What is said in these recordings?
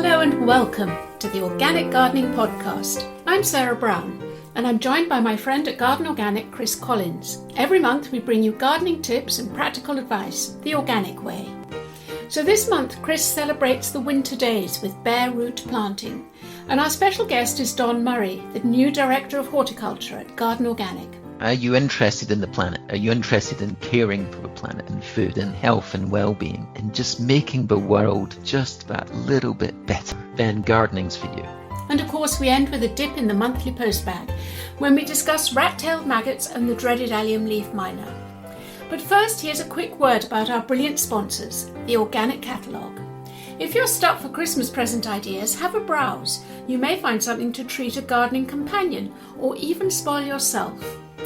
Hello and welcome to the Organic Gardening Podcast. I'm Sarah Brown and I'm joined by my friend at Garden Organic, Chris Collins. Every month we bring you gardening tips and practical advice, the organic way. So this month Chris celebrates the winter days with bare root planting, and our special guest is Don Murray, the new Director of Horticulture at Garden Organic. Are you interested in the planet? Are you interested in caring for the planet and food and health and well-being and just making the world just that little bit better? Then gardening's for you. And of course we end with a dip in the monthly post bag when we discuss rat-tailed maggots and the dreaded allium leaf miner. But first, here's a quick word about our brilliant sponsors, the Organic Catalogue. If you're stuck for Christmas present ideas, have a browse. You may find something to treat a gardening companion or even spoil yourself.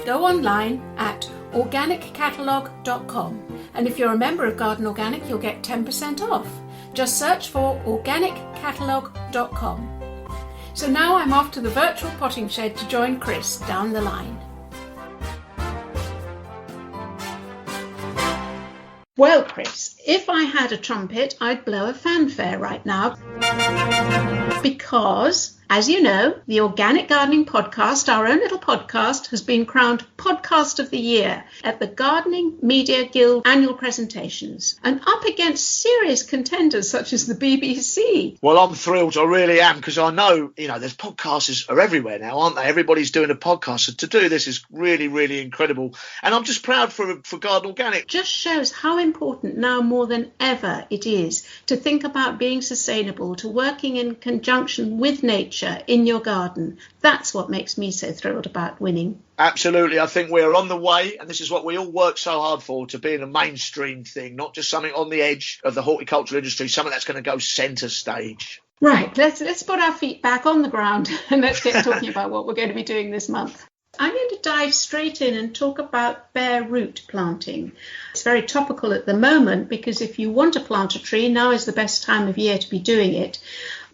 Go online at organiccatalogue.com, and if you're a member of Garden Organic, you'll get 10% off. Just search for organiccatalogue.com. So now I'm off to the virtual potting shed to join Chris down the line. Well, Chris, if I had a trumpet, I'd blow a fanfare right now. Because, as you know, the Organic Gardening Podcast, our own little podcast, has been crowned Podcast of the Year at the Gardening Media Guild annual presentations, and up against serious contenders such as the BBC. Well, I'm thrilled. I really am, because I know, there's podcasters are everywhere now, aren't they? Everybody's doing a podcast. So to do this is really, really incredible. And I'm just proud for Garden Organic. Just shows how important now more than ever it is to think about being sustainable, to working in conjunction with nature in your garden. That's what makes me so thrilled about winning. Absolutely. I think we're on the way, and this is what we all work so hard for, to being a mainstream thing, not just something on the edge of the horticultural industry, something that's going to go centre stage. Right, let's put our feet back on the ground and let's get talking about what we're going to be doing this month. I'm going to dive straight in and talk about bare root planting. It's very topical at the moment, because if you want to plant a tree, now is the best time of year to be doing it.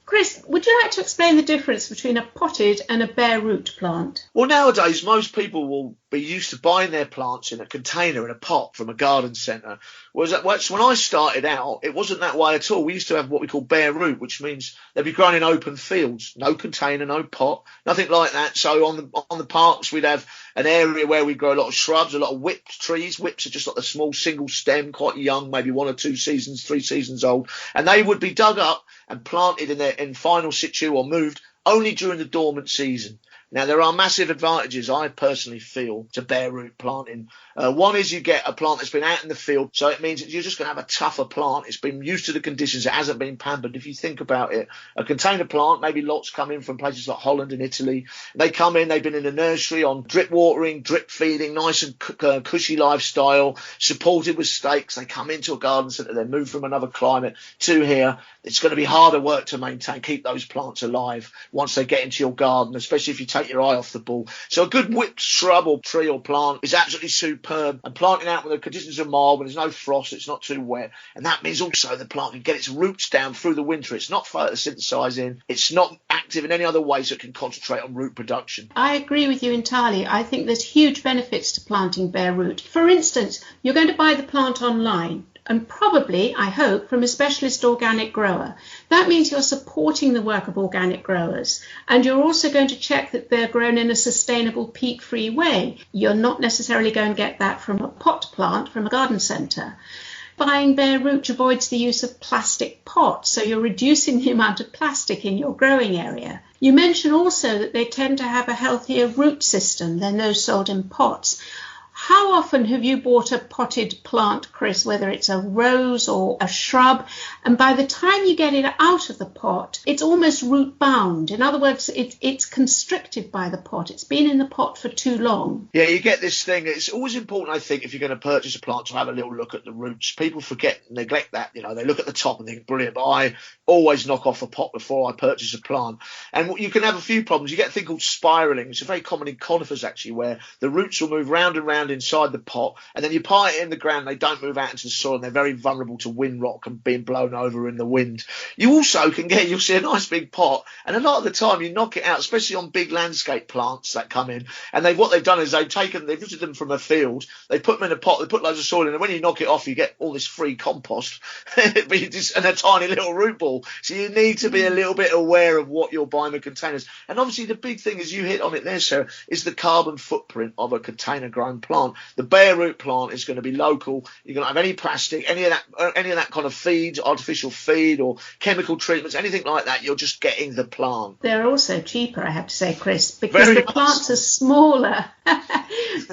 Chris, would you like to explain the difference between a potted and a bare root plant? Well, nowadays, most people will be used to buying their plants in a container, in a pot from a garden centre. Whereas when I started out, it wasn't that way at all. We used to have what we call bare root, which means they'd be grown in open fields. No container, no pot, nothing like that. So on the parks, we'd have an area where we grow a lot of shrubs, a lot of whipped trees. Whips are just like a small single stem, quite young, maybe 1 or 2 seasons, 3 seasons old. And they would be dug up and planted in final situ or moved only during the dormant season. Now, there are massive advantages, I personally feel, to bare root planting. One is you get a plant that's been out in the field, so it means that you're just going to have a tougher plant. It's been used to the conditions. It hasn't been pampered. If you think about it, a container plant, maybe lots come in from places like Holland and Italy. They come in, they've been in a nursery on drip watering, drip feeding, nice and cushy lifestyle, supported with stakes. They come into a garden centre, they move from another climate to here. It's going to be harder work to maintain, keep those plants alive once they get into your garden, especially if you take your eye off the ball. So a good whipped shrub or tree or plant is absolutely superb, and planting out when the conditions are mild, when there's no frost, it's not too wet, and that means also the plant can get its roots down through the winter. It's not photosynthesizing, it's not active in any other way, so it can concentrate on root production. I agree with you entirely. I think there's huge benefits to planting bare root. For instance, you're going to buy the plant online, and probably, I hope, from a specialist organic grower. That means you're supporting the work of organic growers, and you're also going to check that they're grown in a sustainable, peat-free way. You're not necessarily going to get that from a pot plant from a garden centre. Buying bare root avoids the use of plastic pots, so you're reducing the amount of plastic in your growing area. You mentioned also that they tend to have a healthier root system than those sold in pots. How often have you bought a potted plant, Chris, whether it's a rose or a shrub, and by the time you get it out of the pot, it's almost root bound? In other words, it's constricted by the pot. It's been in the pot for too long. Yeah, you get this thing. It's always important, I think, if you're going to purchase a plant, to have a little look at the roots. People neglect that. They look at the top and think, brilliant, but I always knock off the pot before I purchase a plant. And you can have a few problems. You get a thing called spiraling. It's very common in conifers, actually, where the roots will move round and round ground inside the pot, and then you plant it in the ground. They don't move out into the soil, and they're very vulnerable to wind rock and being blown over in the wind. You also you'll see a nice big pot, and a lot of the time you knock it out, especially on big landscape plants that come in. And what they've done is they've rooted them from a field, they put them in a pot, they put loads of soil in, and when you knock it off, you get all this free compost, and a tiny little root ball. So you need to be a little bit aware of what you're buying with containers. And obviously the big thing, as you hit on it there, Sarah, is the carbon footprint of a container grown plant. The bare root plant is going to be local. You're going to have any plastic, any of that kind of feed, artificial feed or chemical treatments, anything like that. You're just getting the plant. They're also cheaper, I have to say, Chris, because the plants are smaller.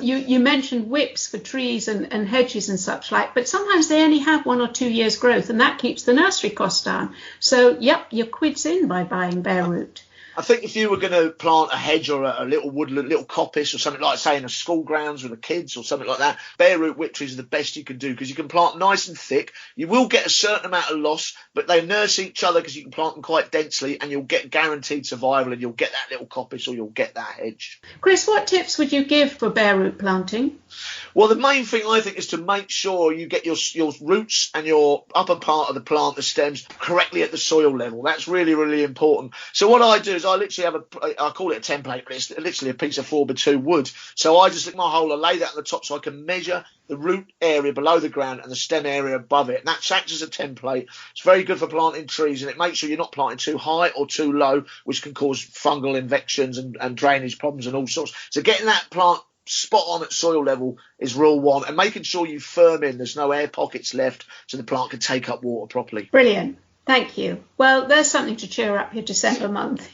You mentioned whips for trees and hedges and such like, but sometimes they only have 1 or 2 years growth, and that keeps the nursery costs down. So, yep, your quid's in by buying bare root. I think if you were going to plant a hedge or a little woodland, little coppice or something like, say, in a school grounds with the kids or something like that, bare root whip trees are the best you can do because you can plant nice and thick. You will get a certain amount of loss, but they nurse each other because you can plant them quite densely, and you'll get guaranteed survival, and you'll get that little coppice or you'll get that hedge. Chris, what tips would you give for bare root planting? Well, the main thing I think is to make sure you get your roots and your upper part of the plant, the stems, correctly at the soil level. That's really, really important. So what I do is I literally I call it a template, but it's literally a piece of 4x2 wood. So I just lick my hole, I lay that on the top so I can measure the root area below the ground and the stem area above it. And that acts as a template. It's very good for planting trees, and it makes sure you're not planting too high or too low, which can cause fungal infections and drainage problems and all sorts. So getting that plant spot on at soil level is rule one, and making sure you firm in, there's no air pockets left so the plant can take up water properly. Brilliant. Thank you. Well, there's something to cheer up your December month.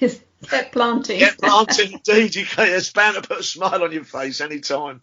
Get planting. Get planting, indeed. It's bound to put a smile on your face any time.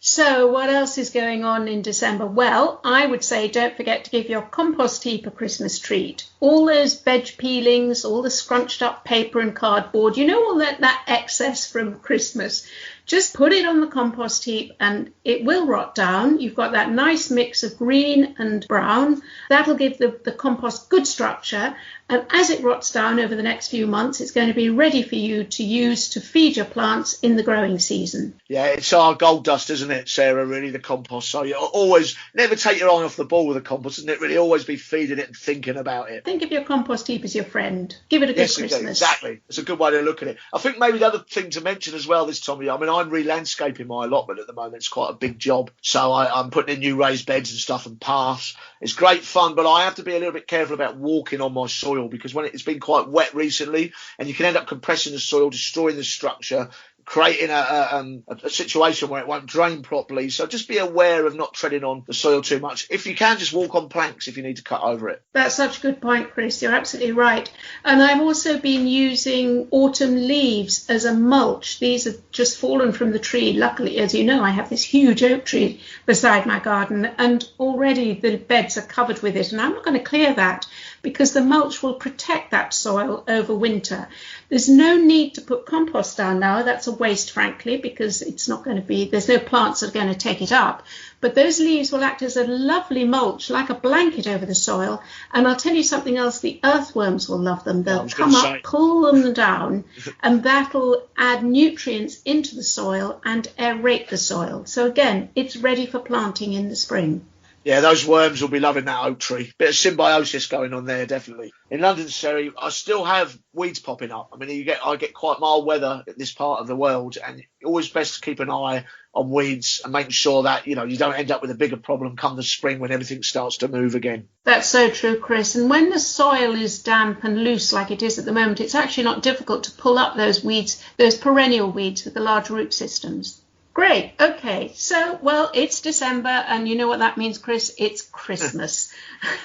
So what else is going on in December? Well, I would say don't forget to give your compost heap a Christmas treat. All those veg peelings, all the scrunched up paper and cardboard, all that excess from Christmas. Just put it on the compost heap and it will rot down. You've got that nice mix of green and brown. That'll give the compost good structure. And as it rots down over the next few months, it's going to be ready for you to use to feed your plants in the growing season. Yeah, it's our gold dust, isn't it, Sarah, really, the compost. So you always never take your eye off the ball with the compost, isn't it? Really always be feeding it and thinking about it. Think of your compost heap as your friend. Give it a good Christmas. Indeed, exactly. It's a good way to look at it. I think maybe the other thing to mention as well this time of year, I mean, I'm re-landscaping my allotment at the moment. It's quite a big job. So I'm putting in new raised beds and stuff and paths. It's great fun, but I have to be a little bit careful about walking on my soil because when it's been quite wet recently, and you can end up compressing the soil, destroying the structure, creating a situation where it won't drain properly. So just be aware of not treading on the soil too much. If you can, just walk on planks if you need to cut over it. That's such a good point, Chris. You're absolutely right. And I've also been using autumn leaves as a mulch. These have just fallen from the tree. Luckily, as you know, I have this huge oak tree beside my garden, and already the beds are covered with it. And I'm not going to clear that because the mulch will protect that soil over winter. There's no need to put compost down now. That's a waste, frankly, because it's not going to be, there's no plants that are going to take it up. But those leaves will act as a lovely mulch, like a blanket over the soil. And I'll tell you something else, the earthworms will love them. They'll come up, pull them down, and that'll add nutrients into the soil and aerate the soil. So again, it's ready for planting in the spring. Yeah, those worms will be loving that oak tree. Bit of symbiosis going on there, definitely. In London, Surrey, I still have weeds popping up. I mean, I get quite mild weather in this part of the world, and it's always best to keep an eye on weeds and making sure that, you don't end up with a bigger problem come the spring when everything starts to move again. That's so true, Chris. And when the soil is damp and loose like it is at the moment, it's actually not difficult to pull up those weeds, those perennial weeds with the large root systems. Great. Okay. So, well, it's December, and you know what that means, Chris? It's Christmas.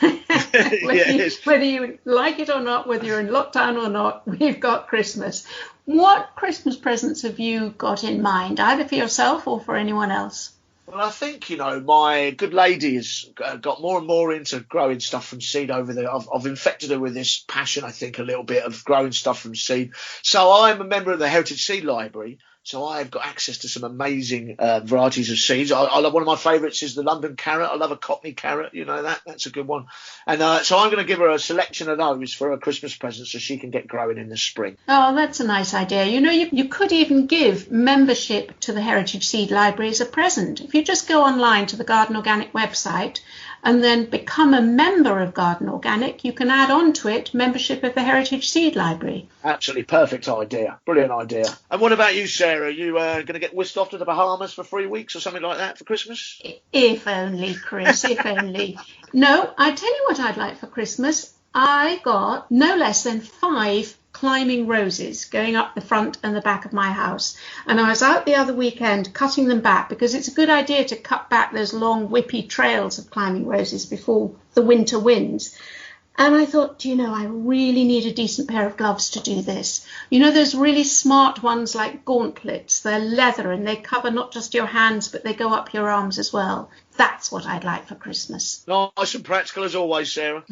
Whether you like it or not, whether you're in lockdown or not, we've got Christmas. What Christmas presents have you got in mind, either for yourself or for anyone else? Well, I think, my good lady has got more and more into growing stuff from seed over there. I've infected her with this passion, I think, a little bit of growing stuff from seed. So I'm a member of the Heritage Seed Library. So I've got access to some amazing varieties of seeds. I love, one of my favourites is the London carrot. I love a Cockney carrot. You know, that's a good one. And so I'm going to give her a selection of those for her Christmas present so she can get growing in the spring. Oh, that's a nice idea. You know, you could even give membership to the Heritage Seed Library as a present. If you just go online to the Garden Organic website and then become a member of Garden Organic, you can add on to it membership of the Heritage Seed Library. Absolutely perfect idea. Brilliant idea. And what about you, Sarah? Are you going to get whisked off to the Bahamas for 3 weeks or something like that for Christmas? If only, Chris, if only. No, I tell you what I'd like for Christmas. I got no less than 5 climbing roses going up the front and the back of my house. And I was out the other weekend cutting them back, because it's a good idea to cut back those long whippy trails of climbing roses before the winter winds. And I thought, you know, I really need a decent pair of gloves to do this. You know, those really smart ones like gauntlets, they're leather and they cover not just your hands, but they go up your arms as well. That's what I'd like for Christmas. Nice and practical as always, Sarah.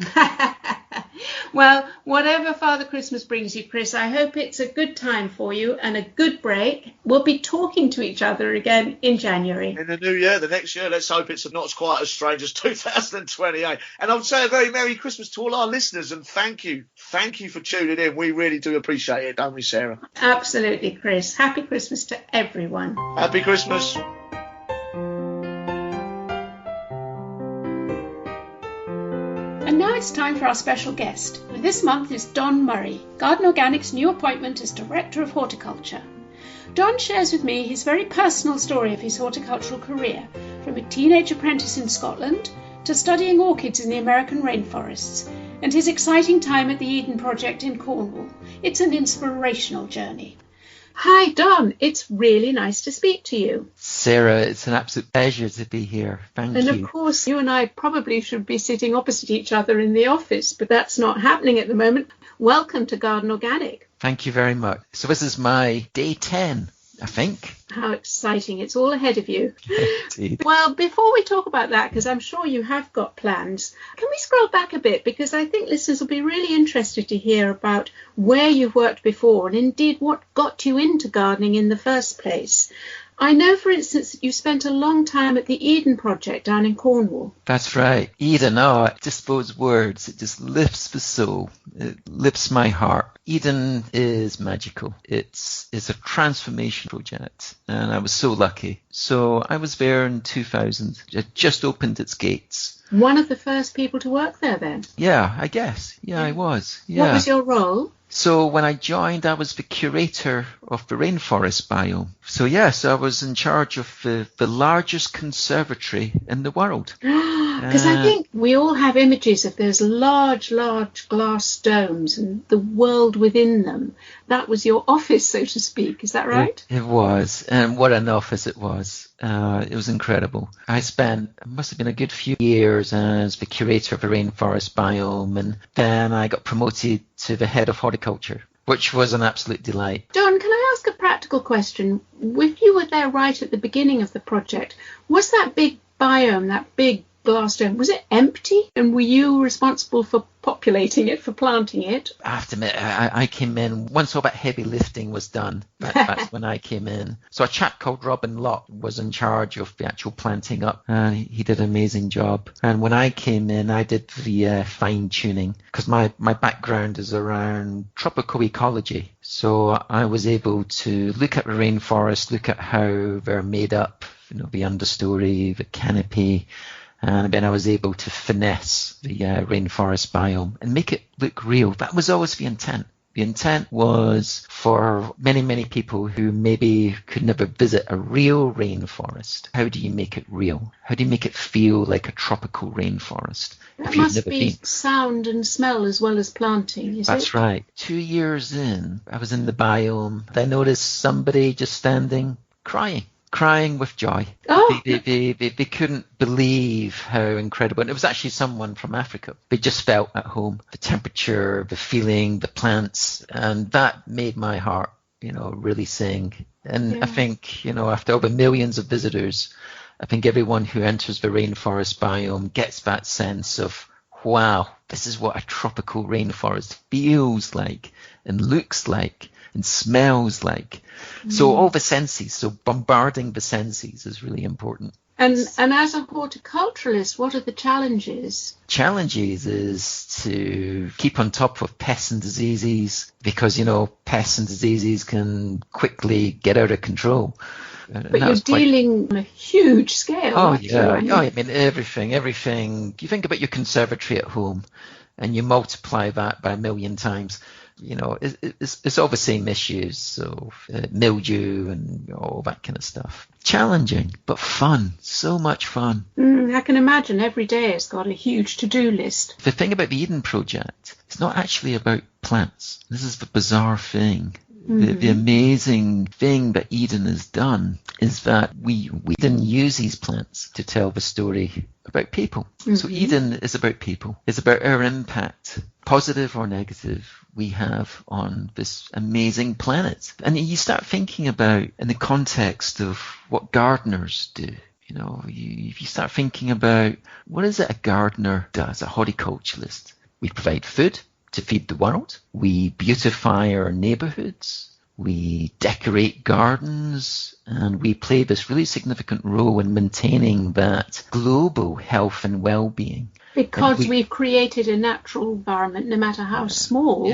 Well, whatever Father Christmas brings you, Chris, I hope it's a good time for you and a good break. We'll be talking to each other again in January. In the new year, the next year, let's hope it's not quite as strange as 2028. And I would say a very Merry Christmas to all our listeners, and thank you. Thank you for tuning in. We really do appreciate it, don't we, Sarah? Absolutely, Chris. Happy Christmas to everyone. Happy Christmas. And now it's time for our special guest. This month is Don Murray, Garden Organic's new appointment as Director of Horticulture. Don shares with me his very personal story of his horticultural career, from a teenage apprentice in Scotland to studying orchids in the American rainforests, and his exciting time at the Eden Project in Cornwall. It's an inspirational journey. Hi, Don. It's really nice to speak to you. Sarah, it's an absolute pleasure to be here. Thank you. And of course, you and I probably should be sitting opposite each other in the office, but that's not happening at the moment. Welcome to Garden Organic. Thank you very much. So this is my day 10, I think. How exciting. It's all ahead of you. Indeed. Well, before we talk about that, because I'm sure you have got plans, can we scroll back a bit? Because I think listeners will be really interested to hear about where you've worked before and indeed what got you into gardening in the first place. I know, for instance, that you spent a long time at the Eden Project down in Cornwall. That's right. Eden, just those words, it just lifts the soul. It lifts my heart. Eden is magical. It's a transformation project, and I was so lucky. So I was there in 2000. It just opened its gates. One of the first people to work there then? Yeah, I guess. Yeah, I was. Yeah. What was your role? So when I joined, I was the curator of the rainforest biome. So yes, I was in charge of the largest conservatory in the world. Because I think we all have images of those large glass domes and the world within them. That was your office, so to speak. Is that right? It was. And what an office it was. It was incredible. It must have been a good few years as the curator of the rainforest biome, and then I got promoted to the head of horticulture, which was an absolute delight. Don, can I ask a practical question? If you were there right at the beginning of the project, was that big biome, that big glass dome, was it empty? And were you responsible for populating it, for planting it? I have to admit, I came in once all that heavy lifting was done. That's when I came in. So a chap called Robin Lott was in charge of the actual planting up, and he did an amazing job. And when I came in, I did the fine tuning, because my background is around tropical ecology. So I was able to look at the rainforest, look at how they're made up, the understory, the canopy. And then I was able to finesse the rainforest biome and make it look real. That was always the intent. The intent was for many, many people who maybe could never visit a real rainforest. How do you make it real? How do you make it feel like a tropical rainforest? That must be sound and smell as well as planting, is it? That's right. 2 years in, I was in the biome. I noticed somebody just standing crying with joy. Oh. They couldn't believe how incredible. And it was actually someone from Africa. They just felt at home. The temperature, the feeling, the plants, and that made my heart, really sing. And yeah. I think, after over millions of visitors, I think everyone who enters the rainforest biome gets that sense of, wow, this is what a tropical rainforest feels like and looks like. and smells like. So all the senses, so bombarding the senses is really important. And as a horticulturalist, what are the challenges? Challenges is to keep on top of pests and diseases, because, pests and diseases can quickly get out of control. But you're dealing on a huge scale. Oh, yeah. I mean, everything. You think about your conservatory at home and you multiply that by 1 million times. It's all the same issues, so mildew and all that kind of stuff. Challenging, but fun, so much fun. I can imagine every day has got a huge to-do list. The thing about the Eden Project, it's not actually about plants. This is the bizarre thing. The amazing thing that Eden has done is that we didn't use these plants to tell the story about people. So Eden is about people. It's about our impact, positive or negative, we have on this amazing planet. And you start thinking about, in the context of what gardeners do, if you start thinking about what is it a gardener does, a horticulturalist. We provide food to feed the world. We beautify our neighborhoods. We decorate gardens, and we play this really significant role in maintaining that global health and well-being. Because we've created a natural environment, no matter how small,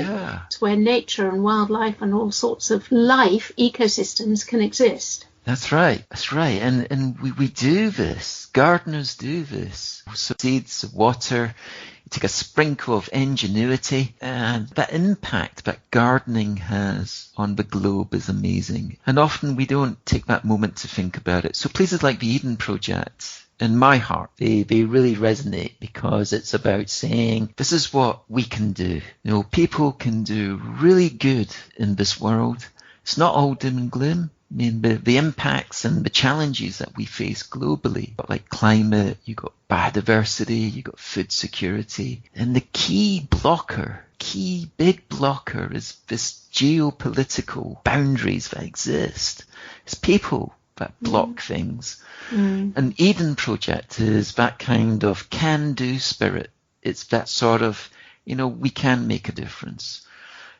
where nature and wildlife and all sorts of life ecosystems can exist. That's right. And we do this. Gardeners do this. So seeds, water, you take a sprinkle of ingenuity, and that impact that gardening has on the globe is amazing. And often we don't take that moment to think about it. So places like the Eden Project, in my heart, they really resonate, because it's about saying this is what we can do. People can do really good in this world. It's not all doom and gloom. I mean, the impacts and the challenges that we face globally, like climate, you've got biodiversity, you've got food security. And the key big blocker is this geopolitical boundaries that exist. It's people that block things. And Eden Project is that kind of can-do spirit. It's that sort of, we can make a difference.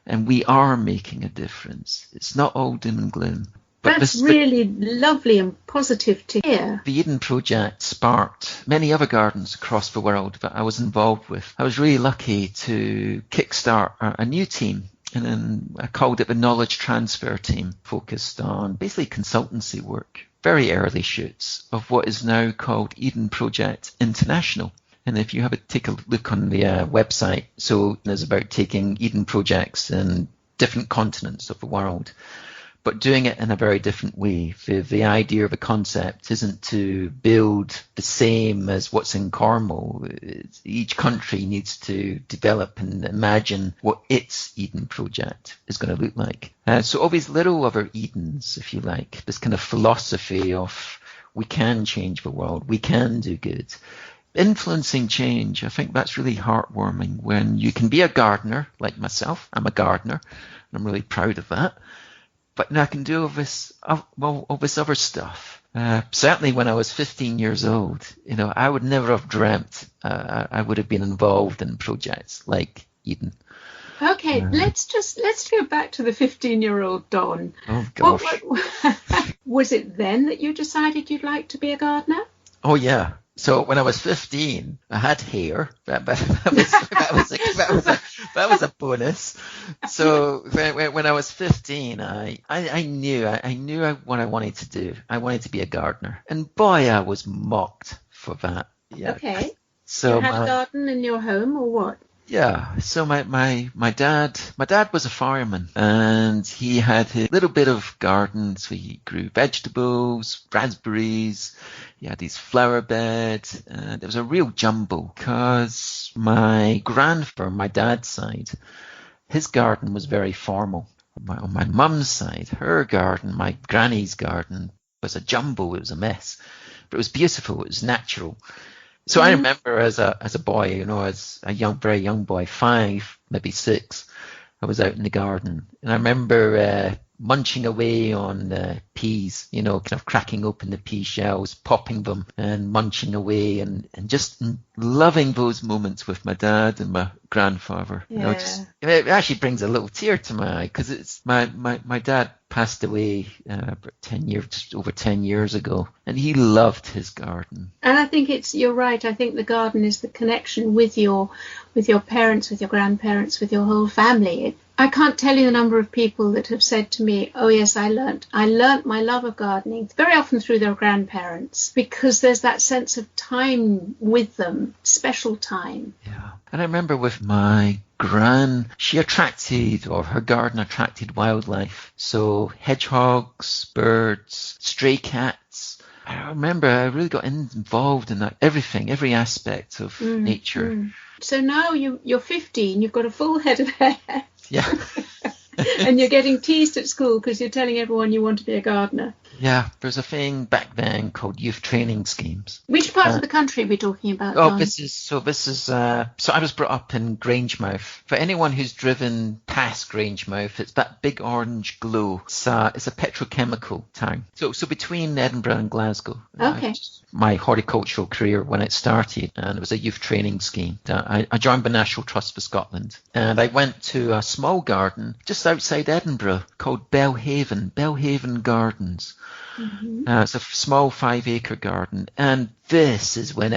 And we are making a difference. It's not all doom and gloom. But that's really lovely and positive to hear. The Eden Project sparked many other gardens across the world that I was involved with. I was really lucky to kickstart a new team, and then I called it the Knowledge Transfer Team, focused on basically consultancy work, very early shoots of what is now called Eden Project International. And if you take a look on the website, so it's about taking Eden projects in different continents of the world, but doing it in a very different way. The idea of a concept isn't to build the same as what's in Cornwall. Each country needs to develop and imagine what its Eden project is going to look like. So all these little other Edens, if you like, this kind of philosophy of we can change the world, we can do good. Influencing change, I think that's really heartwarming when you can be a gardener like myself. I'm a gardener, and I'm really proud of that. But now I can do all this other stuff. Certainly when I was 15 years old, I would never have dreamt I would have been involved in projects like Eden. Okay, let's go back to the 15-year-old Don. Oh, gosh. Was it then that you decided you'd like to be a gardener? Oh, yeah. So when I was 15, I had hair. That was a bonus. So when I was 15, I knew what I wanted to do. I wanted to be a gardener, and boy, I was mocked for that. Yeah. Okay. So you had a garden in your home, or what? Yeah. So my dad was a fireman, and he had a little bit of garden. So he grew vegetables, raspberries. He had his flower bed. There was a real jumble, because my grandfather, my dad's side, his garden was very formal. On my mum's side, her garden, my granny's garden, was a jumble. It was a mess, but it was beautiful. It was natural. So I remember as a boy, as a very young boy, 5, maybe 6, I was out in the garden, and I remember munching away on peas, kind of cracking open the pea shells, popping them and munching away and just loving those moments with my dad and my grandfather. Yeah. It actually brings a little tear to my eye because it's my dad passed away about 10 years, just over 10 years ago, and he loved his garden. And I think you're right. I think the garden is the connection with your parents, with your grandparents, with your whole family. I can't tell you the number of people that have said to me, oh yes, I learnt my love of gardening very often through their grandparents, because there's that sense of time with them, special time. Yeah. And I remember with my gran, her garden attracted wildlife. So hedgehogs, birds, stray cats. I remember I really got involved in that, every aspect of nature. So now you're 15, you've got a full head of hair. Yeah. And you're getting teased at school because you're telling everyone you want to be a gardener. Yeah, there's a thing back then called youth training schemes. Which part of the country are we talking about? Oh, so I was brought up in Grangemouth. For anyone who's driven past Grangemouth, it's that big orange glow. It's a petrochemical town. So between Edinburgh and Glasgow. Okay. My horticultural career when it started, and it was a youth training scheme. I joined the National Trust for Scotland, and I went to a small garden just outside Edinburgh called Belhaven Gardens. Mm-hmm. It's a small 5-acre garden, and this is when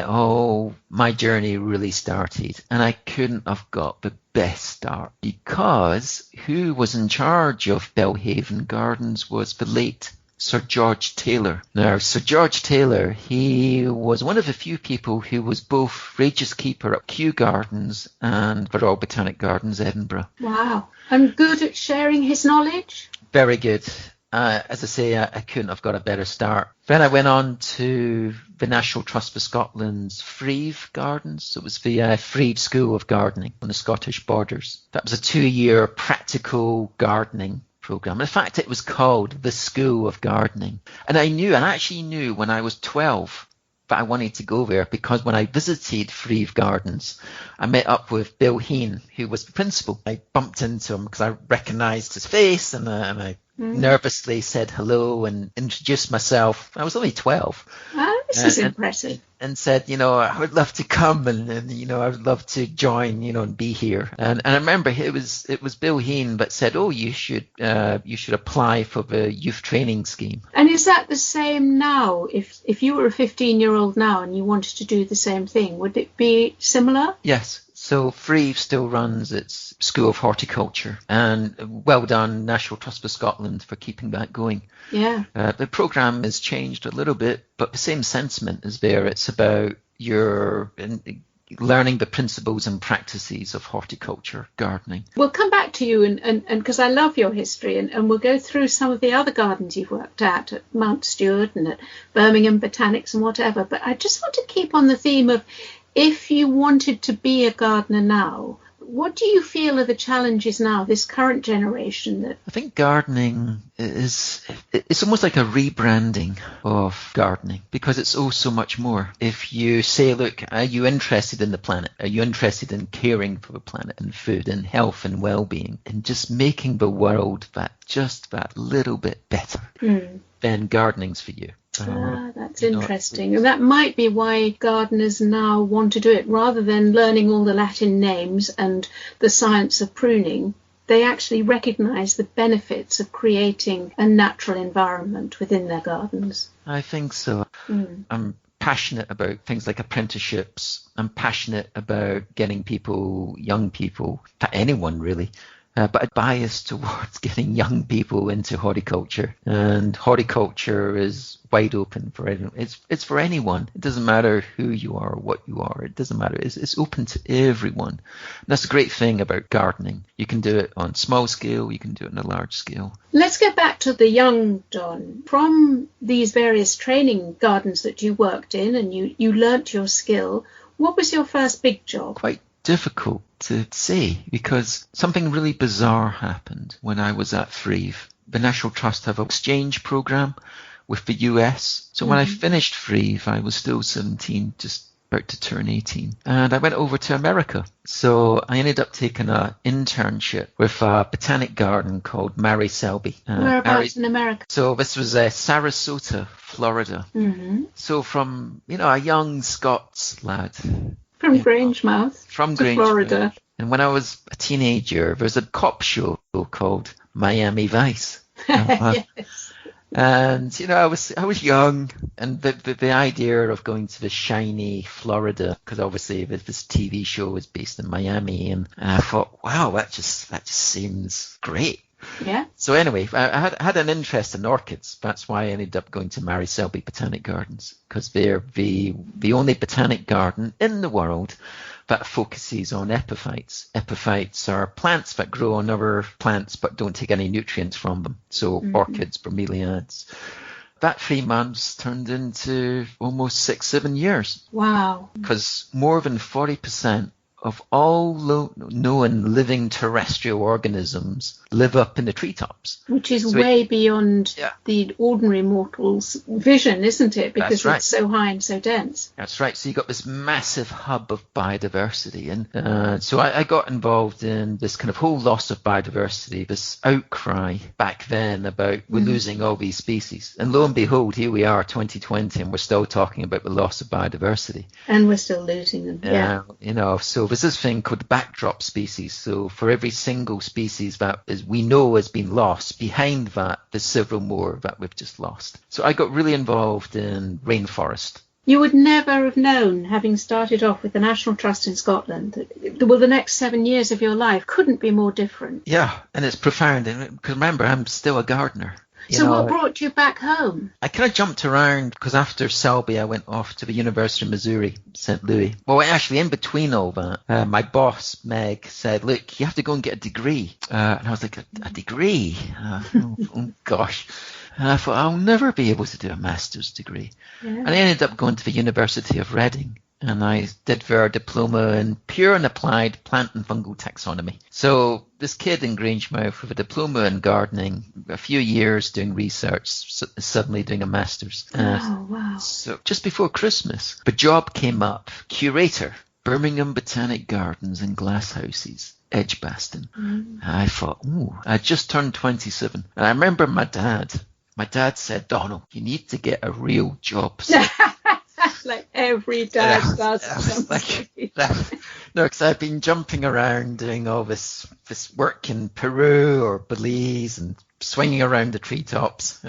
my journey really started, and I couldn't have got the best start, because who was in charge of Belhaven Gardens was the late Sir George Taylor. Now, Sir George Taylor, he was one of the few people who was both Regis Keeper at Kew Gardens and the Royal Botanic Gardens, Edinburgh. Wow. And good at sharing his knowledge? Very good. As I say, I couldn't have got a better start. Then I went on to the National Trust for Scotland's Frieve Gardens. So it was the Frieve School of Gardening on the Scottish borders. That was a 2-year practical gardening program. In fact, it was called the School of Gardening. And I actually knew when I was 12 that I wanted to go there, because when I visited Frieve Gardens, I met up with Bill Heen, who was the principal. I bumped into him because I recognised his face, and I nervously said hello and introduced myself. I was only 12. This is impressive. And said, I would love to come and I would love to join, and be here. And I remember it was Bill Heen that said, oh, you should apply for the youth training scheme. And is that the same now? If you were a 15-year-old now and you wanted to do the same thing, would it be similar? Yes. So Frieve still runs its School of Horticulture, and well done National Trust for Scotland for keeping that going. Yeah. The programme has changed a little bit, but the same sentiment is there. It's about learning the principles and practices of horticulture, gardening. We'll come back to you, and because I love your history, and we'll go through some of the other gardens you've worked at Mount Stewart and at Birmingham Botanics and whatever. But I just want to keep on the theme of, if you wanted to be a gardener now, what do you feel are the challenges now, this current generation? I think gardening it's almost like a rebranding of gardening, because it's so much more. If you say, look, are you interested in the planet? Are you interested in caring for the planet and food and health and well-being and just making the world just that little bit better? Then gardening's for you. That's interesting. And that might be why gardeners now want to do it. Rather than learning all the Latin names and the science of pruning, they actually recognise the benefits of creating a natural environment within their gardens. I think so. I'm passionate about things like apprenticeships. I'm passionate about getting young people, anyone really, but a bias towards getting young people into horticulture. And horticulture is wide open for anyone. It's for anyone. It doesn't matter who you are or what you are. It doesn't matter. It's open to everyone. And that's the great thing about gardening. You can do it on small scale. You can do it on a large scale. Let's get back to the young Don. From these various training gardens that you worked in and you learnt your skill, what was your first big job? Quite difficult to say, because something really bizarre happened when I was at Frieve. The National Trust have an exchange program with the US. So when I finished Frieve, I was still 17, just about to turn 18. And I went over to America. So I ended up taking an internship with a botanic garden called Mary Selby. Whereabouts in America? So this was Sarasota, Florida. Mm-hmm. So from, a young Scots lad. From Grangemouth to Florida. And when I was a teenager, there was a cop show called Miami Vice. Yes. And I was young, and the idea of going to the shiny Florida, because obviously this TV show was based in Miami, and I thought, wow, that just seems great. Yeah. So anyway, I had an interest in orchids. That's why I ended up going to Mary Selby Botanic Gardens, because they're the only botanic garden in the world that focuses on epiphytes. Epiphytes are plants that grow on other plants but don't take any nutrients from them. So orchids, bromeliads. That 3 months turned into almost 6-7 years. Wow. Because more than 40% of all known living terrestrial organisms live up in the treetops. Which is way beyond the ordinary mortal's vision, isn't it? Because it's so high and so dense. That's right. So you got this massive hub of biodiversity. And so I got involved in this kind of whole loss of biodiversity, this outcry back then about we're losing all these species. And lo and behold, here we are, 2020, and we're still talking about the loss of biodiversity. And we're still losing them, So there's this thing called backdrop species. So for every single species that we know has been lost, behind that there's several more that we've just lost. So I got really involved in rainforest. You would never have known, having started off with the National Trust in Scotland, that the next 7 years of your life couldn't be more different. Yeah, and it's profound. Because remember, I'm still a gardener. So what brought you back home? I kind of jumped around because after Selby, I went off to the University of Missouri, St. Louis. Well, actually, in between all that, my boss, Meg, said, look, you have to go and get a degree. And I was like, a degree? Oh, gosh. And I thought, I'll never be able to do a master's degree. Yeah. And I ended up going to the University of Reading. And I did their diploma in pure and applied plant and fungal taxonomy. So this kid in Grangemouth with a diploma in gardening, a few years doing research, suddenly doing a master's. Wow. So just before Christmas, the job came up, curator, Birmingham Botanic Gardens and Glasshouses, Edgbaston. I thought, I just turned 27. And I remember my dad said, Donald, you need to get a real job. Like every dad does. No, because I've been jumping around doing all this work in Peru or Belize and swinging around the treetops.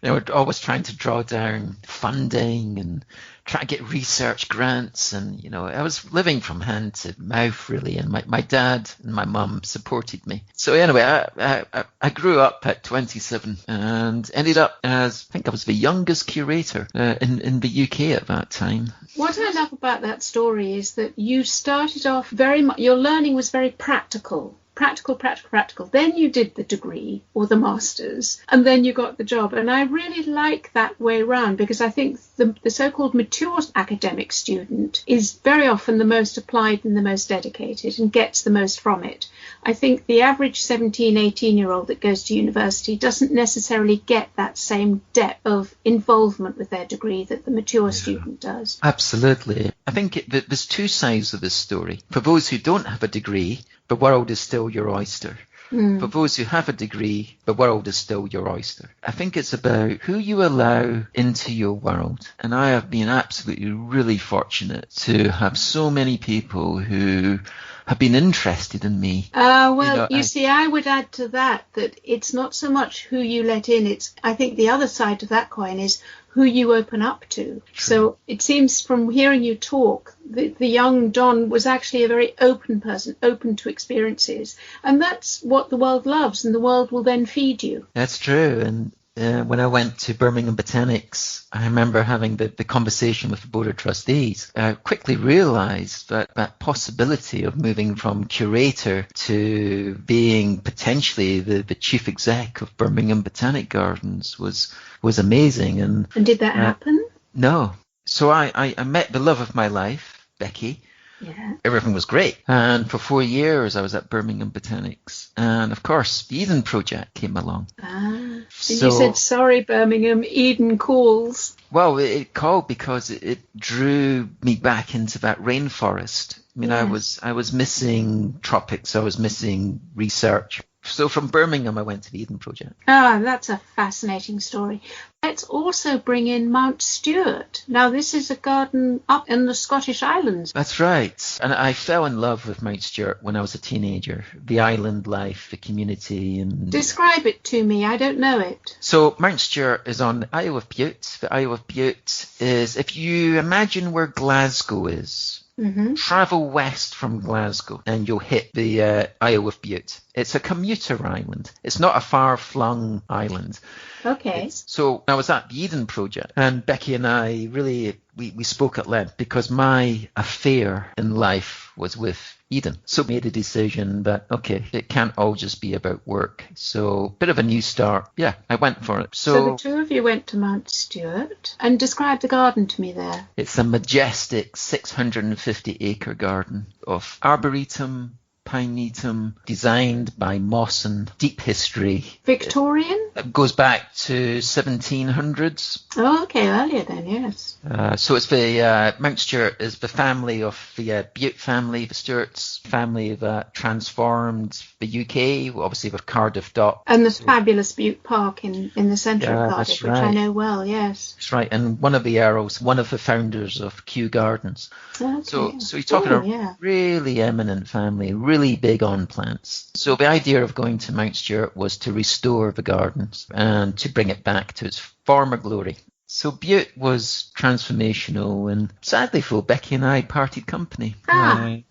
Always trying to draw down funding and try to get research grants. And, I was living from hand to mouth, really. And my dad and my mum supported me. So anyway, I grew up at 27 and ended up as, I think I was the youngest curator in the UK at that time. What I love about that story is that you started off very much, your learning was very practical. Practical. Then you did the degree or the master's, and then you got the job. And I really like that way round, because I think the so-called mature academic student is very often the most applied and the most dedicated and gets the most from it. I think the average 17, 18-year-old that goes to university doesn't necessarily get that same depth of involvement with their degree that the mature student does. Absolutely. I think there's two sides of this story. For those who don't have a degree, the world is still your oyster. For those who have a degree, the world is still your oyster. I think it's about who you allow into your world. And I have been absolutely really fortunate to have so many people who have been interested in me. See, I would add to that it's not so much who you let in. I think the other side of that coin is who you open up to. True. So it seems from hearing you talk, the young Don was actually a very open person, open to experiences. And that's what the world loves, and the world will then feed you. That's true. And when I went to Birmingham Botanics, I remember having the conversation with the Board of Trustees. I quickly realised that possibility of moving from curator to being potentially the chief exec of Birmingham Botanic Gardens was amazing. And did that happen? No. So I met the love of my life, Becky. Yeah. Everything was great. And for 4 years, I was at Birmingham Botanics. And of course, the Eden Project came along. And So, you said, sorry, Birmingham, Eden calls. well, it called because it drew me back into that rainforest. I mean, Yes. I was missing tropics. I was missing research. So from Birmingham, I went to the Eden Project. Ah, that's a fascinating story. Let's also bring in Mount Stuart. Now, this is a garden up in the Scottish Islands. That's right. And I fell in love with Mount Stuart when I was a teenager. The island life, the community. And Describe it to me. I don't know it. so Mount Stuart is on the Isle of Bute. The Isle of Bute is, if you imagine where Glasgow is, travel west from Glasgow and you'll hit the Isle of Bute. It's a commuter island. It's not a far-flung island. Okay. So I was at the Eden Project, and Becky and I really, we spoke at length because my affair in life was with Eden. So made a decision that, okay, it can't all just be about work. So bit of a new start. Yeah, I went for it. So the two of you went to Mount Stuart, and describe the garden to me there. It's a majestic 650-acre garden of arboretum, pinetum, designed by Mawson, deep history. Victorian? It goes back to 1700s. Oh, okay, earlier then, yes. So it's the Mount Stuart is the family of the Bute family, the Stuarts family that transformed the UK, obviously with Cardiff Dock. And the fabulous Bute Park in the centre of Cardiff, that's which I right. know well, yes. That's right, and one of the Earls, one of the founders of Kew Gardens. Okay. So you're talking a really eminent family, really big on plants. So the idea of going to Mount Stuart was to restore the gardens and to bring it back to its former glory. So Bute was transformational, and sadly for Becky and I parted company.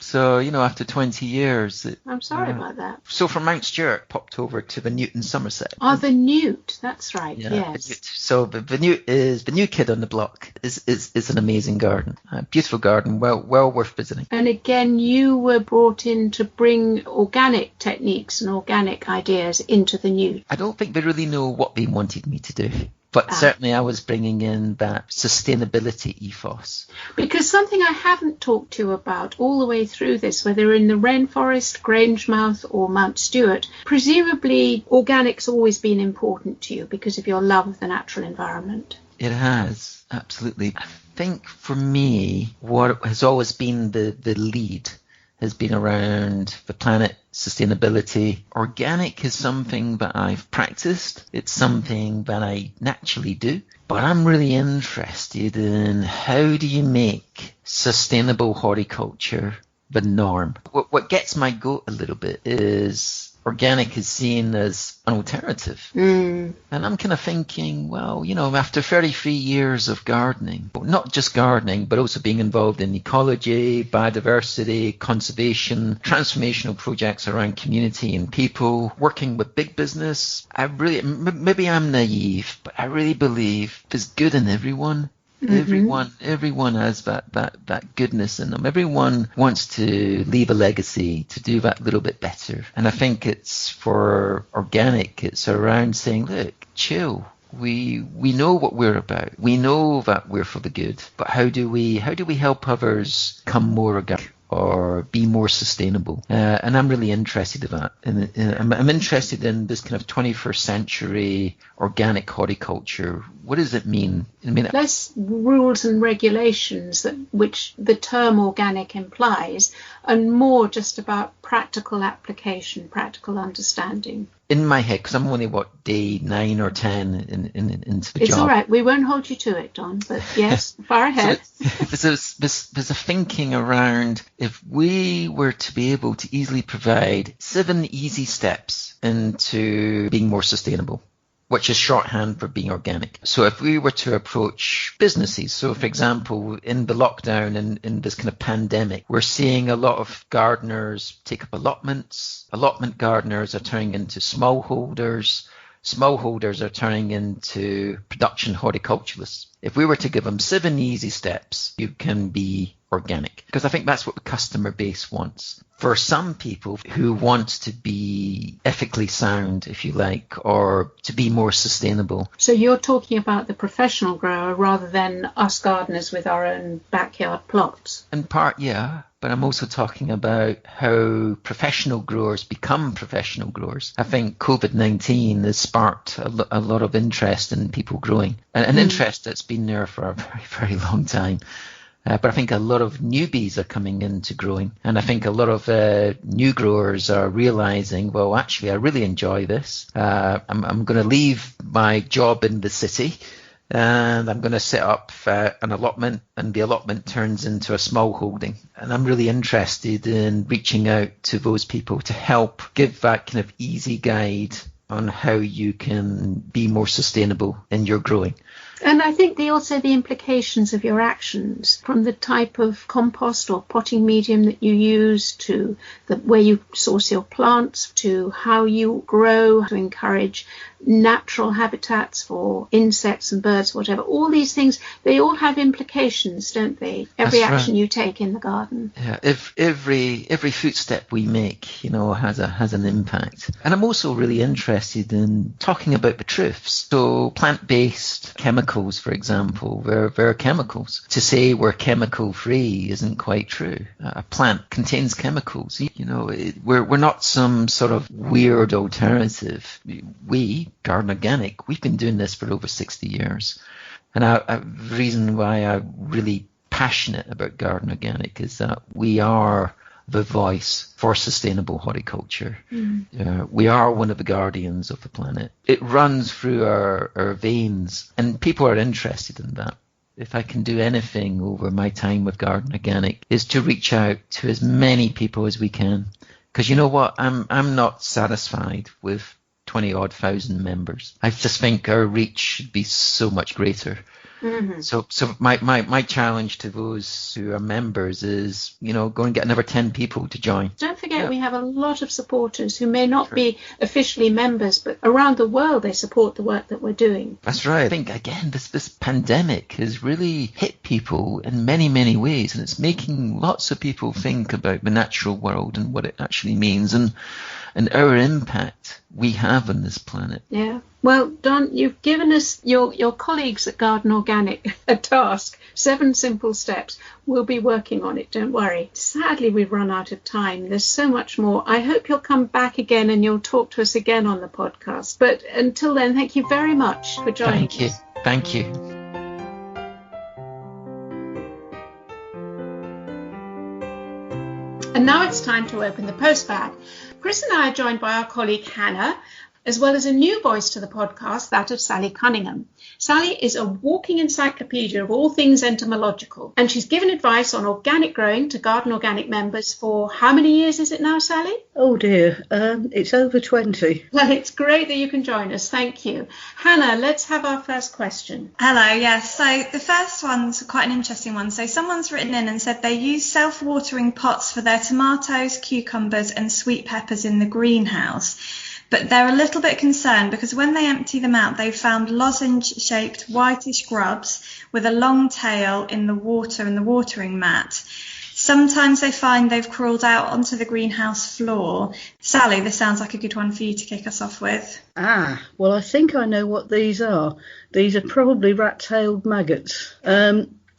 So, after 20 years. I'm sorry about that. So from Mount Stuart, popped over to the Newt in Somerset. Oh, the Newt, that's right, Yeah, yes. the Newt. So the Newt is the new kid on the block. Is an amazing garden, a beautiful garden, well worth visiting. And again, you were brought in to bring organic techniques and organic ideas into the Newt. I don't think they really know what they wanted me to do. But certainly I was bringing in that sustainability ethos. Because something I haven't talked to you about all the way through this, whether in the Rainforest, Grangemouth or Mount Stuart, presumably organic's always been important to you because of your love of the natural environment. It has, absolutely. I think for me, what has always been the lead has been around the planet, sustainability. Organic is something that I've practiced. It's something that I naturally do. But I'm really interested in how do you make sustainable horticulture the norm? What gets my goat a little bit is organic is seen as an alternative. And I'm kind of thinking, well, after 33 years of gardening, but not just gardening, but also being involved in ecology, biodiversity, conservation, transformational projects around community and people, working with big business, maybe I'm naive, but I really believe there's good in everyone. Everyone has that goodness in them. Everyone wants to leave a legacy, to do that little bit better. And I think it's for organic, it's around saying, look, chill. We know what we're about. We know that we're for the good. But how do we help others become more organic or be more sustainable? And I'm really interested in that. And I'm interested in this kind of 21st century organic horticulture. What does it mean? Less rules and regulations which the term organic implies, and more just about practical application, practical understanding. In my head, because I'm only, day 9 or 10 into the job. It's all right. We won't hold you to it, Don, but yes, far ahead. So there's a thinking around if we were to be able to easily provide 7 easy steps into being more sustainable, which is shorthand for being organic. So if we were to approach businesses, so for example, in the lockdown and in this kind of pandemic, we're seeing a lot of gardeners take up allotments. Allotment gardeners are turning into smallholders. Smallholders are turning into production horticulturalists. If we were to give them 7 easy steps, you can be organic. Because I think that's what the customer base wants. For some people who want to be ethically sound, if you like, or to be more sustainable. So you're talking about the professional grower rather than us gardeners with our own backyard plots? In part, yeah. but I'm also talking about how professional growers become professional growers. I think COVID-19 has sparked a lot of interest in people growing, an interest that's been there for a very, very long time. But I think a lot of newbies are coming into growing, and I think a lot of new growers are realizing, well, actually, I really enjoy this. I'm going to leave my job in the city, and I'm going to set up an allotment, and the allotment turns into a small holding. And I'm really interested in reaching out to those people to help give that kind of easy guide on how you can be more sustainable in your growing. And I think also the implications of your actions, from the type of compost or potting medium that you use, to where you source your plants, to how you grow, to encourage natural habitats for insects and birds, whatever. All these things, they all have implications, don't they? Every That's action right. you take in the garden. Yeah, every footstep we make, has an impact. And I'm also really interested in talking about the truths. So plant-based chemicals, for example, they're chemicals. To say we're chemical-free isn't quite true. A plant contains chemicals. We're not some sort of weird alternative. We, Garden Organic, we've been doing this for over 60 years. And the reason why I'm really passionate about Garden Organic is that we are the voice for sustainable horticulture. We are one of the guardians of the planet. It runs through our veins, and people are interested in that. If I can do anything over my time with Garden Organic, is to reach out to as many people as we can. Because you know what? I'm not satisfied with 20-odd thousand members. I just think our reach should be so much greater. Mm-hmm. So my challenge to those who are members is, go and get another 10 people to join. Don't forget, we have a lot of supporters who may not be officially members, but around the world they support the work that we're doing. That's right. I think, again, this pandemic has really hit people in many, many ways, and it's making lots of people think about the natural world and what it actually means, and our impact we have on this planet. Yeah. Well, Don, you've given us, your colleagues at Garden Organic, a task, 7 simple steps. We'll be working on it, don't worry. Sadly, we've run out of time. There's so much more. I hope you'll come back again and you'll talk to us again on the podcast. But until then, thank you very much for joining us. Thank you. And now it's time to open the postbag. Chris and I are joined by our colleague Hannah, as well as a new voice to the podcast, that of Sally Cunningham. Sally is a walking encyclopedia of all things entomological, and she's given advice on organic growing to Garden Organic members for how many years is it now, Sally? Oh dear, it's over 20. Well, it's great that you can join us. Thank you. Hannah, let's have our first question. Hello, yes. So the first one's quite an interesting one. So someone's written in and said they use self-watering pots for their tomatoes, cucumbers and sweet peppers in the greenhouse. But they're a little bit concerned because when they empty them out, they've found lozenge-shaped whitish grubs with a long tail in the water and the watering mat. Sometimes they find they've crawled out onto the greenhouse floor. Sally, this sounds like a good one for you to kick us off with. Well, I think I know what these are. These are probably rat-tailed maggots.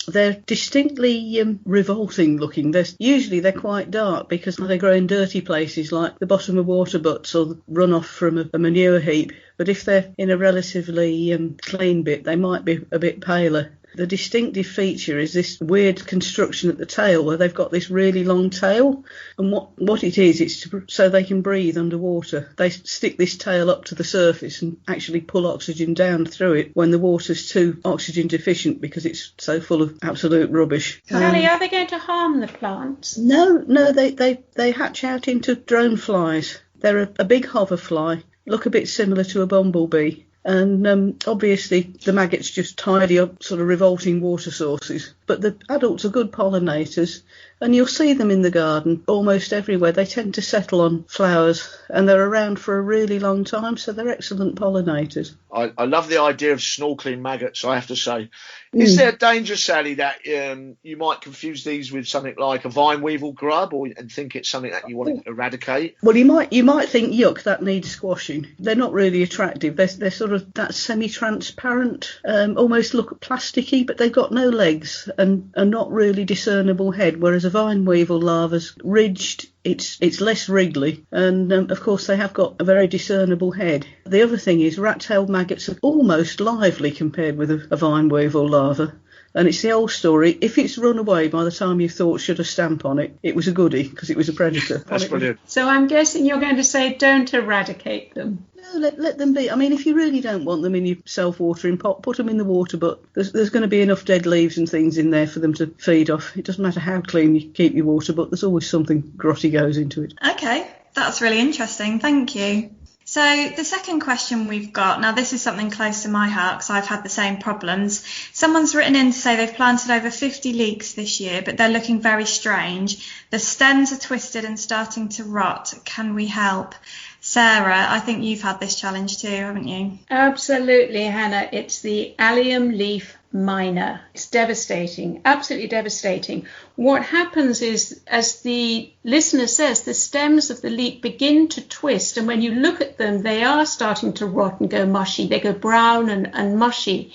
They're distinctly revolting looking. They're quite dark because they grow in dirty places like the bottom of water butts or the runoff from a manure heap. But if they're in a relatively clean bit, they might be a bit paler. The distinctive feature is this weird construction at the tail where they've got this really long tail, and what it is, it's so they can breathe underwater. They stick this tail up to the surface and actually pull oxygen down through it when the water's too oxygen deficient because it's so full of absolute rubbish. Sally, are they going to harm the plants? No, they hatch out into drone flies. They're a big hoverfly, look a bit similar to a bumblebee. And obviously the maggots just tidy up sort of revolting water sources. But the adults are good pollinators, and you'll see them in the garden almost everywhere. They tend to settle on flowers, and they're around for a really long time, so they're excellent pollinators. I love the idea of snorkeling maggots, I have to say. Is there a danger, Sally, that you might confuse these with something like a vine weevil grub and think it's something that you want to eradicate? Well, you might think, yuck, that needs squashing. They're not really attractive. They're sort of that semi-transparent, almost look plasticky, but they've got no legs. and a not really discernible head, whereas a vine weevil larva's ridged, it's less wriggly, and of course they have got a very discernible head. The other thing is rat-tailed maggots are almost lively compared with a vine weevil larva. And it's the old story. If it's run away by the time you thought should a stamp on it, it was a goodie because it was a predator. That's brilliant. So I'm guessing you're going to say don't eradicate them. No, let them be. I mean, if you really don't want them in your self-watering pot, put them in the water, but there's going to be enough dead leaves and things in there for them to feed off. It doesn't matter how clean you keep your water, but there's always something grotty goes into it. Okay, that's really interesting. Thank you. So the second question we've got, now this is something close to my heart because I've had the same problems. Someone's written in to say they've planted over 50 leeks this year, but they're looking very strange. The stems are twisted and starting to rot. Can we help? Sarah, I think you've had this challenge too, haven't you? Absolutely, Hannah. It's the allium leaf minor. It's devastating, absolutely devastating. What happens is, as the listener says, the stems of the leek begin to twist, and when you look at them, they are starting to rot and go mushy. They go brown and mushy.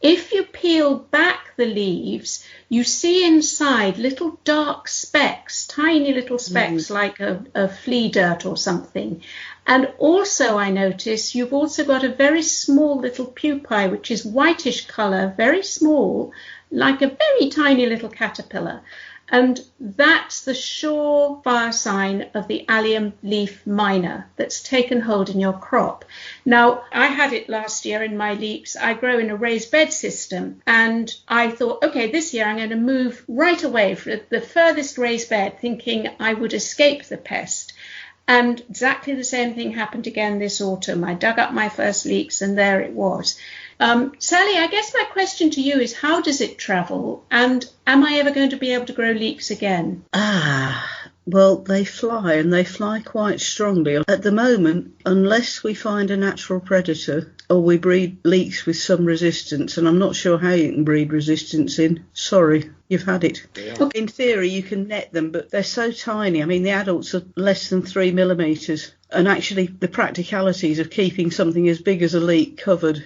If you peel back the leaves, you see inside little dark specks, tiny little specks like a flea dirt or something. And also I notice you've also got a very small little pupae, which is whitish colour, very small, like a very tiny little caterpillar. And that's the surefire sign of the allium leaf minor that's taken hold in your crop. Now, I had it last year in my leeks. I grow in a raised bed system, and I thought, okay, this year I'm going to move right away from the furthest raised bed, thinking I would escape the pest. And exactly the same thing happened again this autumn. I dug up my first leeks and there it was. Sally, I guess my question to you is, how does it travel? And am I ever going to be able to grow leeks again? Well, they fly, and they fly quite strongly. At the moment, unless we find a natural predator or we breed leeks with some resistance, and I'm not sure how you can breed resistance in. Sorry, you've had it. Yeah. In theory, you can net them, but they're so tiny. I mean, the adults are less than 3 millimetres. And actually, the practicalities of keeping something as big as a leek covered,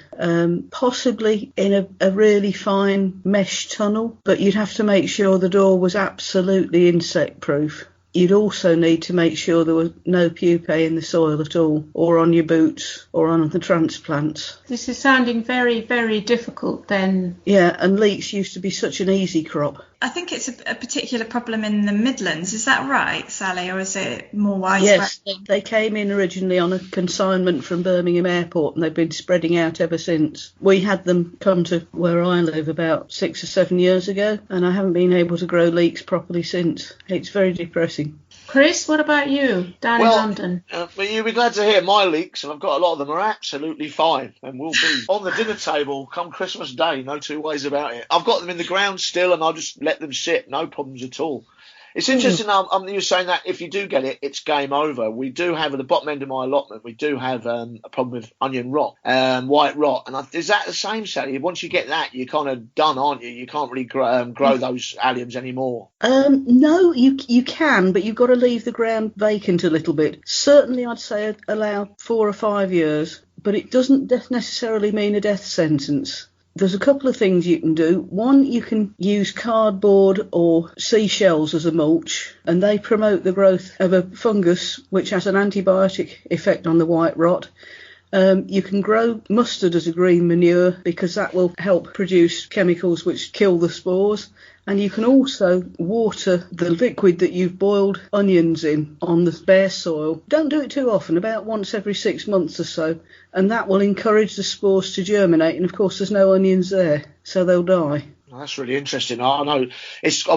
possibly in a really fine mesh tunnel, but you'd have to make sure the door was absolutely insect-proof. You'd also need to make sure there was no pupae in the soil at all, or on your boots, or on the transplants. This is sounding very, very difficult then. Yeah, and leeks used to be such an easy crop. I think it's a particular problem in the Midlands. Is that right, Sally, or is it more widespread? Yes, they came in originally on a consignment from Birmingham Airport, and they've been spreading out ever since. We had them come to where I live about 6 or 7 years ago, and I haven't been able to grow leeks properly since. It's very depressing. Chris, what about you down in London? Well, you'll be glad to hear my leeks, and I've got a lot of them, are absolutely fine and will be on the dinner table come Christmas Day, no two ways about it. I've got them in the ground still, and I'll just let them sit, no problems at all. It's interesting, you're saying that if you do get it, it's game over. We do have, at the bottom end of my allotment, we do have a problem with onion rot, white rot. And is that the same, Sally? Once you get that, you're kind of done, aren't you? You can't really grow those alliums anymore. No, you can, but you've got to leave the ground vacant a little bit. Certainly, I'd say allow 4 or 5 years, but it doesn't necessarily mean a death sentence. There's a couple of things you can do. One, you can use cardboard or seashells as a mulch, and they promote the growth of a fungus which has an antibiotic effect on the white rot. You can grow mustard as a green manure because that will help produce chemicals which kill the spores. And you can also water the liquid that you've boiled onions in on the bare soil. Don't do it too often, about once every 6 months or so, and that will encourage the spores to germinate. And of course, there's no onions there, so they'll die. Oh, that's really interesting. I know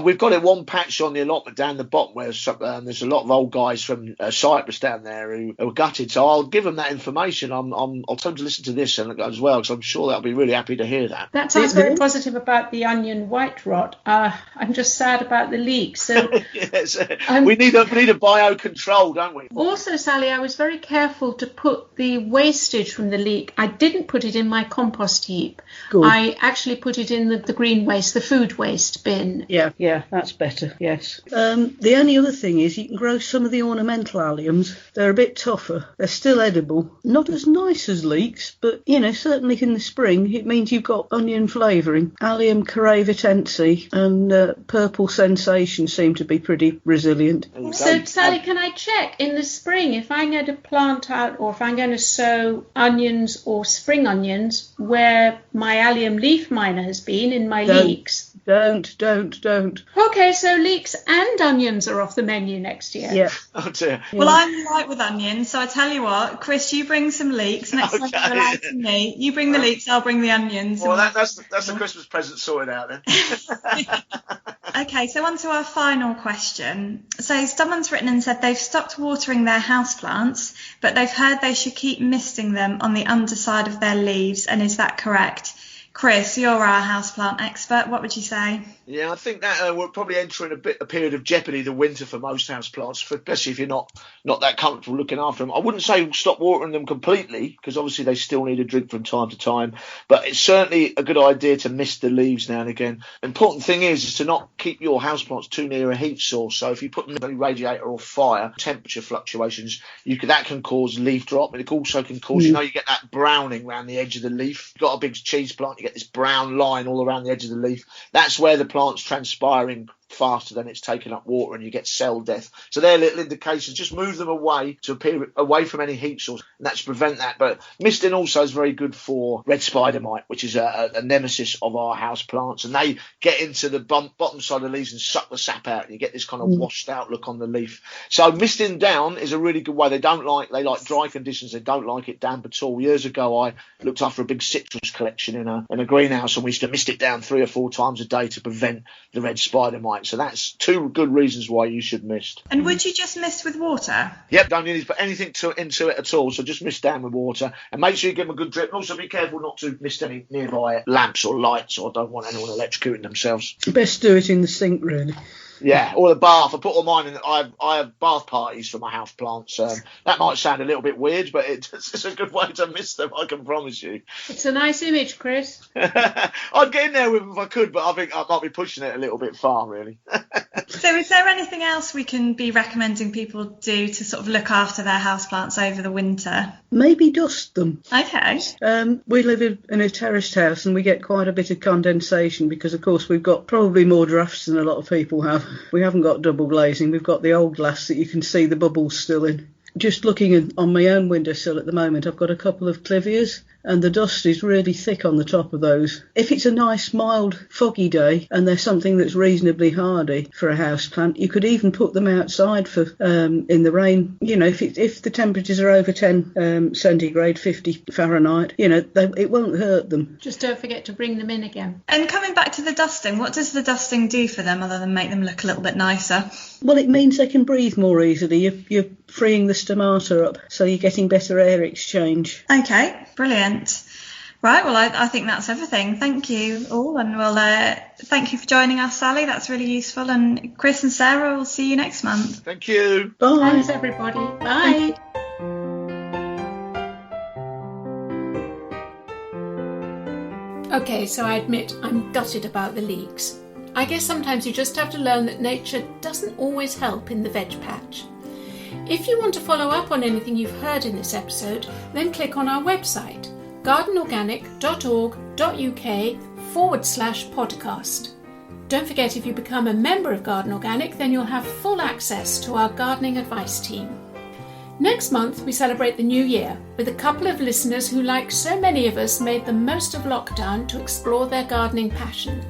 we've got it one patch on the allotment down the bottom where there's a lot of old guys from Cyprus down there who are gutted. So I'll give them that information. I'll tell them to listen to this as well, because I'm sure they'll be really happy to hear that. That sounds very positive about the onion white rot. I'm just sad about the leeks. So yes, we need a biocontrol, don't we? Also, Sally, I was very careful to put the wastage from the leek. I didn't put it in my compost heap. Good. I actually put it in the green green waste, the food waste bin. Yeah, that's better, yes. The only other thing is you can grow some of the ornamental alliums. They're a bit tougher. They're still edible. Not as nice as leeks, but, certainly in the spring it means you've got onion flavouring. Allium caravitense and purple sensation seem to be pretty resilient. So, Sally, can I check in the spring if I'm going to plant out or if I'm going to sow onions or spring onions where my allium leaf miner has been in my leeks? Don't. Okay, so leeks and onions are off the menu next year. Yeah. Oh dear. Well, I'm right with onions, so I tell you what, Chris, you bring some leeks. Next time you're allowed to me, you bring the leeks, I'll bring the onions. Well, that's the Christmas present sorted out then. Okay, so on to our final question. So someone's written and said they've stopped watering their houseplants, but they've heard they should keep misting them on the underside of their leaves, and is that correct? Chris, you're our houseplant expert. What would you say? Yeah, I think that we're probably entering a period of jeopardy, the winter for most houseplants, especially if you're not that comfortable looking after them. I wouldn't say stop watering them completely, because obviously they still need a drink from time to time, but it's certainly a good idea to mist the leaves now and again. Important thing is to not keep your houseplants too near a heat source. So if you put them in a radiator or fire, temperature fluctuations, that can cause leaf drop, and it also can cause, you get that browning around the edge of the leaf. You've got a big cheese plant, you get this brown line all around the edge of the leaf. That's where the plant's transpiring faster than it's taking up water, and you get cell death. So they're little indications. Just move them away away from any heat source, and that's to prevent that. But misting also is very good for red spider mite, which is a nemesis of our house plants, and they get into the bottom side of the leaves and suck the sap out, and you get this kind of washed out look on the leaf. So misting down is a really good way. They like dry conditions. They don't like it damp at all. Years ago, I looked after a big citrus collection in a greenhouse, and we used to mist it down 3 or 4 times a day to prevent the red spider mite. So that's 2 good reasons why you should mist. And would you just mist with water? Yep, don't need to put anything into it at all. So just mist down with water, and make sure you give them a good drip. And also be careful not to mist any nearby lamps or lights, or don't want anyone electrocuting themselves. Best do it in the sink, really. Yeah, or the bath. I put all mine in. I have bath parties for my house plants. That might sound a little bit weird, but it's a good way to mist them, I can promise you. It's a nice image, Chris. I'd get in there with them if I could, but I think I might be pushing it a little bit far, really. So is there anything else we can be recommending people do to sort of look after their houseplants over the winter? Maybe dust them. Okay. We live in a terraced house, and we get quite a bit of condensation because, of course, we've got probably more drafts than a lot of people have. We haven't got double glazing. We've got the old glass that you can see the bubbles still in. Just looking on my own windowsill at the moment, I've got a couple of clivias, and the dust is really thick on the top of those. If it's a nice, mild, foggy day, and there's something that's reasonably hardy for a house plant, you could even put them outside for in the rain. If the temperatures are over 10 centigrade, 50 Fahrenheit, it won't hurt them. Just don't forget to bring them in again. And coming back to the dusting, what does the dusting do for them other than make them look a little bit nicer? Well, it means they can breathe more easily. You're freeing the stomata up, so you're getting better air exchange. Okay, brilliant. Right, well, I think that's everything. Thank you all, and thank you for joining us, Sally. That's really useful. And Chris and Sarah, we'll see you next month. Thank you. Bye. Thanks, everybody. Bye. Okay, so I admit I'm gutted about the leeks. I guess sometimes you just have to learn that nature doesn't always help in the veg patch. If you want to follow up on anything you've heard in this episode, then click on our website, gardenorganic.org.uk/podcast. Don't forget, if you become a member of Garden Organic, then you'll have full access to our gardening advice team. Next month, we celebrate the new year with a couple of listeners who, like so many of us, made the most of lockdown to explore their gardening passion.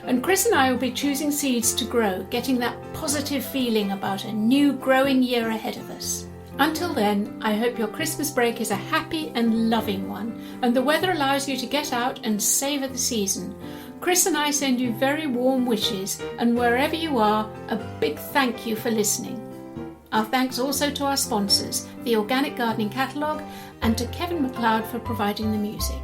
And Chris and I will be choosing seeds to grow, getting that positive feeling about a new growing year ahead of us. Until then, I hope your Christmas break is a happy and loving one, and the weather allows you to get out and savour the season. Chris and I send you very warm wishes, and wherever you are, a big thank you for listening. Our thanks also to our sponsors, the Organic Gardening Catalogue, and to Kevin MacLeod for providing the music.